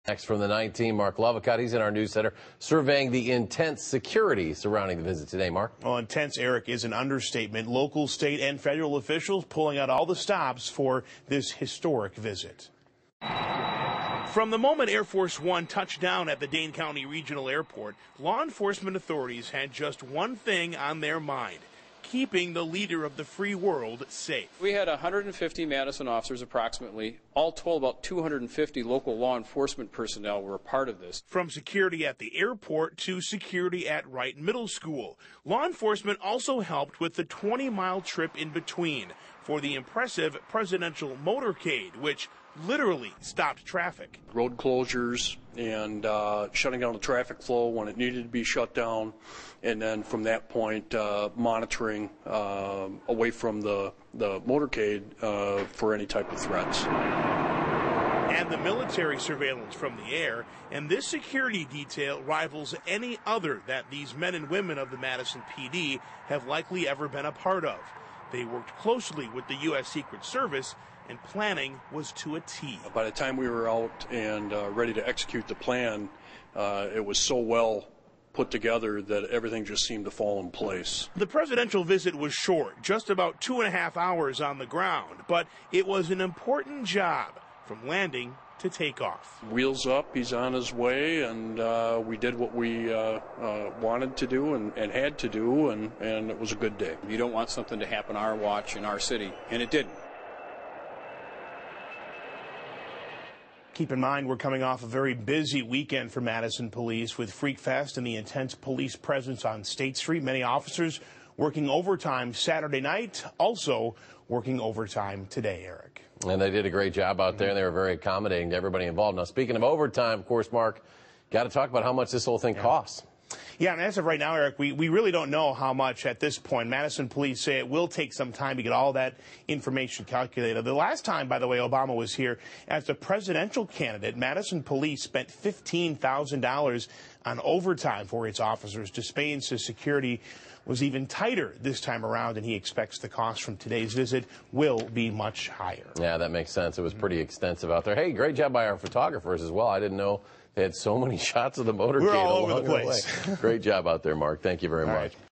Next from the 19, Marc Lovicott. He's in our news center surveying the intense security surrounding the visit today. Mark? Well, intense, Eric, is an understatement. Local, state, and federal officials pulling out all the stops for this historic visit. From the moment Air Force One touched down at the Dane County Regional Airport, law enforcement authorities had just one thing on their mind: keeping the leader of the free world safe. We had 150 Madison officers approximately. All told, about 250 local law enforcement personnel were a part of this. From security at the airport to security at Wright Middle School, law enforcement also helped with the 20-mile trip in between for the impressive presidential motorcade, which literally stopped traffic. Road closures and shutting down the traffic flow when it needed to be shut down, and then from that point monitoring away from the motorcade for any type of threats. And the military surveillance from the air, and this security detail rivals any other that these men and women of the Madison PD have likely ever been a part of. They worked closely with the U.S. Secret Service, and planning was to a T. By the time we were out and ready to execute the plan, it was so well put together that everything just seemed to fall in place. The presidential visit was short, just about 2.5 hours on the ground, but it was an important job from landing to takeoff. Wheels up, he's on his way, and we did what we wanted to do and had to do, and it was a good day. You don't want something to happen on our watch in our city, and it didn't. Keep in mind, we're coming off a very busy weekend for Madison police with Freak Fest and the intense police presence on State Street. Many officers working overtime Saturday night, also working overtime today, Eric. And they did a great job out there, and they were very accommodating to everybody involved. Now, speaking of overtime, of course, Mark, got to talk about how much this whole thing costs. Yeah, and as of right now, Eric, we really don't know how much at this point. Madison police say it will take some time to get all that information calculated. The last time, by the way, Obama was here as a presidential candidate, Madison police spent $15,000 on overtime for its officers. Despain says security was even tighter this time around, and he expects the cost from today's visit will be much higher. Yeah, that makes sense. It was pretty extensive out there. Hey, great job by our photographers as well. I didn't know they had so many shots of the motorcade We're all along over the place. Great job out there, Mark. Thank you very much.